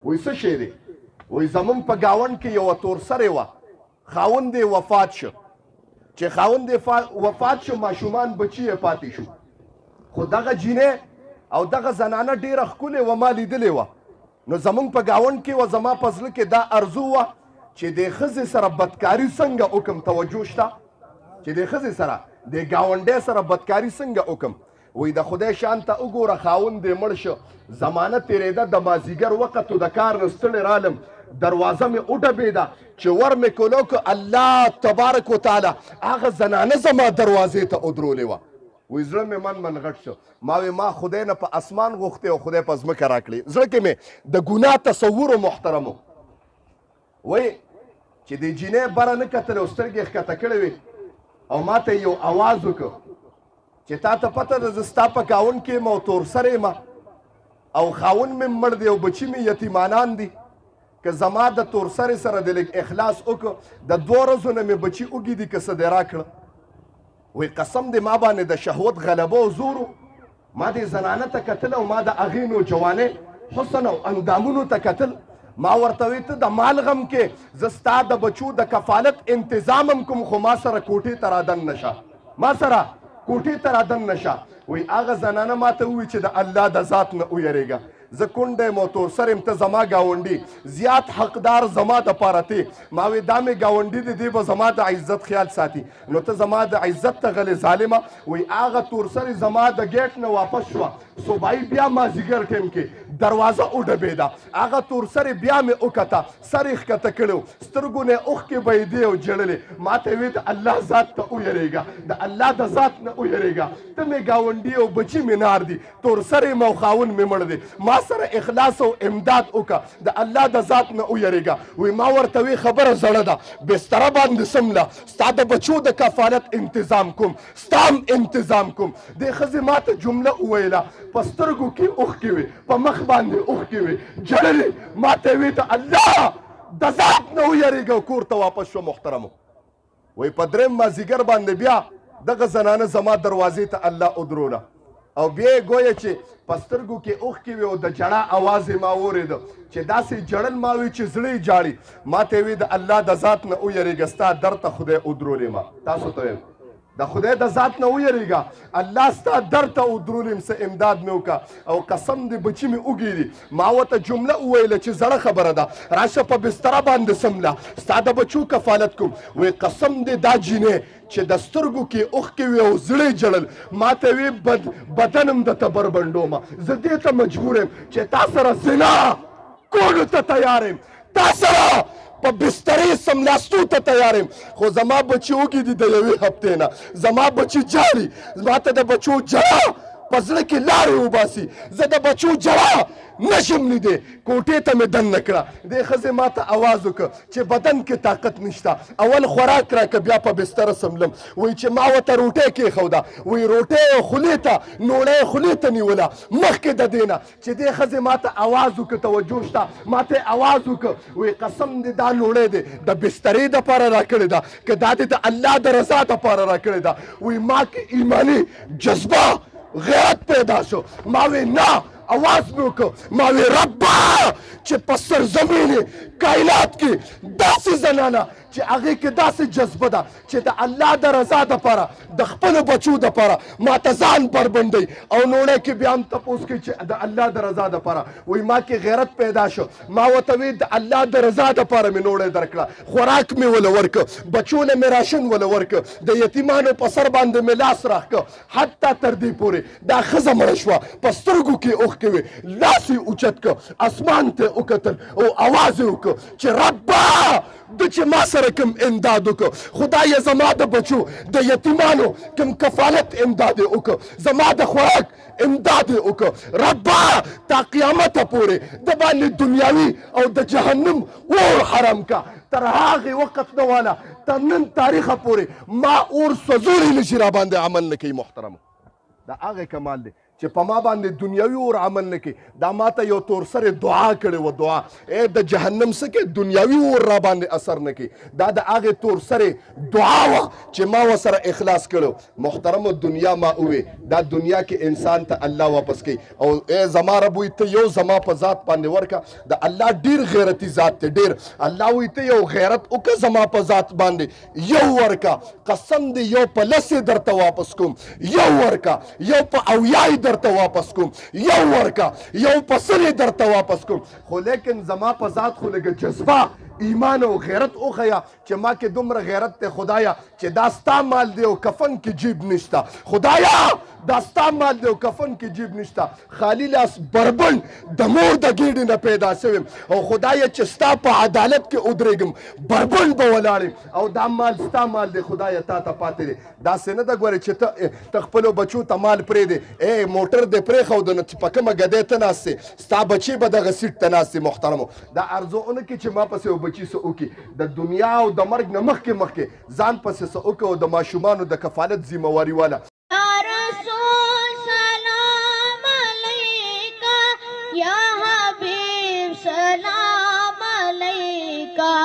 وایي څه شی دی؟ وایي زمونږ په ګاونډ کې یوه تورسرې وه، خاوند یې وفات شو. چې خاوند یې وفات شو، ماشومان بچي یې پاتې شو. خو دغه جینۍ او دغه زنانه ډېره ښکلې وه، ما لیدلې وه. نو زمونږ په ګاونډ کې وه، زما په زړه کې دا ارزو وه چې د ښځې سره بدکاري څنګه وکړم. توجه شته چې د ښځې سره د ګاونډۍ سره بدکاري څنګه وکړم. وایي د خدای شان ته وګوره، خاوند یې مړ شو، زمانه تېرېده، د مازدیګر وخت و، د کار نه ستړی رالم، دروازه مې وډبېده چې ور مې کولو که الله تبارک وتعالی هغه زنانه زما دروازې ته ودرولې وه. وایي زړه مې من غټ شو. ما وی ما خدای نه په اسمان غوښتې او خدای په ځمکه راکړې. زړه کې مې د ګناه تصور و محترمو. وایي چې د جینۍ بره نه کتل او سترګې ښکته کړې وې او ما ته یو اواز وکړ چې تا ته پته ده زه ستا په ګاونډ کې یم او تورسر یم او خاوند مې مړ دی او بچي مې یتیمانان دي. که زما د تورسرې سره د لږ اخلاص وکړو، د 2 ورځو نه مې بچي اوږي دي، که څه دې راکړه. وایي قسم دې ما باندې د شهوت غلبه او زور و. ما دې زنانه ته کتل او ما د هغې نو جوانۍ حسن او اندامونو ته کتل. ما ورته وی ته د مال غم کې زه ستا د بچو د کفالت انتظام هم کوم، خو ما سره کوټې ته رادن نشه، ما سره کوټې ته رادن نشه. وایي هغه زنانه ما ته ووایي چې د الله د ذات نه ویرېږه، زه کونډه یم او تورسر یم، ته زما ګاونډي، زیات حقدار زما دپاره تی. ما وی دا مې ګاونډي دی، دی به زما د عزت خیال ساتي، نو ته زما د عزت ته غلې ظالمه. وایي هغه تورسرې زما د ګیټ نه واپس شوه، صوبایي بیا مازدیګر ټیم کې دروازه وډبېده، هغه تورسرې بیا مې وکته، سر یې ښکته کړی و، سترګو نه اوښکې بهېدې او ژړلې. ما ته وی د الله ذات ته ویرېږه، د الله د ذات نه ویرېږه، ته مې ګاونډي او بچي مې نار دي، تورسر یم او خاوند مې مړ دی، ما سره اخلاص او امداد وکړه، د الله د ذات نه ویرېږه. وایي ما ورته وی خبره زړه ده، بستره باندې سمله، ستا د بچو د کفالت انتظام کوم، ستا هم انتظام کوم. دې ښځې ما ته جمله وویله، په سترګو کې اوښکې وې، په مخ باندې اوښکې وې، ژړلې. ما ته وی د الله د ذات نه ویرېږه، کور ته واپس شو. محترمو وایي په درېیم مازدیګر باندې بیا دغه زنانه زما دروازې ته الله ودروله او بیا یې ګویه چې په سترګو کې اوښکې وې او د ژړا اواز یې ما واورېده چې داسې ژړل ما وی چې زړه یې ژاړي. ما ته وی د الله د ذات نه ویرېږه، ستا در ته خدای ودرولې. ما تاسو ته وایم د خدای د ذات نه ویرېږه، الله ستا در ته ودرولم، څه امداد مې وکړه او قسم دې بچي مې اوږې دي. ما ورته جمله وویله چې زړه خبره ده، راشه په بستره باندې سمله، ستا د بچو کفالت کوم. وایي قسم دې دا جینۍ چې د سترګو کې اوښکې وې او زړه یې ژړل، ما ته وی بدن هم درته بربنډومه، زه دې ته مجبور یم چې تا سره زنا کولو ته تیار یم، تا سره په بسترې سملاستو ته تیار یم. خو زما بچي وږي دي د 1 هفتې نه، زما بچي جاړي، ما ته د بچو ژړا په زړه کې لارې وباسي، زه د بچو ژړا نشم لیدې، کوټې ته مې دن نه کړه. دې ښځې ما ته اواز وکړه چې بدن کې طاقت نشته، اول خوراک راکړه بیا په بستره سملم. وایي چې ما ورته روټۍ کېښوده، وایي روټۍ یې خولې ته، نوړۍ یې خولې ته نیوله. مخکې د دې نه چې دې ښځې ما ته اواز وکړه، توجه شته، ما ته یې اواز وکړه، وایي قسم دې دا نوړۍ دی د بسترې دپاره راکړې ده که دا دې د الله د رضا دپاره راکړې ده. وایي ما کې ایماني جذبه غیرت پیدا شو. ما وی نه، आवाज में को मावे रब्बा چې په سرزمین کائنات کې داسې زنانه چې هغې کې داسې جذبه ده چې د الله د رضا دپاره د خپلو بچو دپاره ما ته ځان بربنډوي او نوڼی کې بیا هم تپوس کوي چې د الله د رضا دپاره وایي ما کې غیرت پیدا شو ما ورته وی د الله د رضا دپاره مې نوڼی درکړه خوراک مې وله ورکه بچو له مې راشن وله ورکه د یتیمانو په سر باندې مې لاس راښکه حتی تر دې پورې دا ښځه مړه شوه په سترګو کې اوښکې وې لاس یې اوچت که اسمان ته وکتل او اواز یې وکړه چې ربه د چې ما سره کوم امداد وکړه خدایه زما د بچو د یتیمانو کوم کفالت امداد یې وکړه زما د خوراک امداد یې وکړه ربه تا قیامته پورې د باندې دنیاوي او د جهنم اور حرام کا تر هغې وخت نه واله تر نن تاریخه پورې ما اور سوځولی نشي را باندې عمل نه کوي محترمو دا هغې کمال دی چې په ما باندې دنیوي اور عمل نه کوي دا ماته یو تور سره دعا کړې وه دعا د جهنم څه کې دنیوي اور را باندې اثر نه کوي دا د هغې تور سره دعا وه چې ما ورسره اخلاص کړو محترمو دنیا ما ووې دا دنیا کې انسان ته الله واپس کوي او زما رب وایي ته یو زما په ذات باندې ورکه د الله ډېر غیرتي ذات دی ډېر الله وایي ته یو غیرت وکړه زما په ذات باندې یو ورکه قسم دی یو په لسې درته واپس کوم یو ورکه یو په اویای درته واپس کوم یو ورکا یو پسری درته واپس کوم خو لیکن زما په ذات خو لږه جذبه ایمان او غیرت وښیه چې ما کې دومره غیرت دی خدایا چې دا ستا مال دی او کفن کې جیب نشته خدایا دا ستا مال دی او کفن کې جیب نشته خالی لاس بربن د مور د ګیډې نه پیدا شویم او خدایا چې ستا په عدالت کې ودرېږم بربن به ولاړم او دا مال ستا مال دی خدایا تا ته پاتې دی داسې نه ده ګورې چې ته خپلو بچو ته مال پرېږدې موټر دې پرېښود نو په کومه ګدۍ ته ناست یې ستا بچي به دغه سیټ ته ناست یې محترمو دا ارزو ونه کړي چې ما پسې یو بچي څه وکړي د دنیا او د مرګ نه مخکې ځان پسې څه وکړه او د ماشومانو د کفالت ذمهواري واله سلام علیکا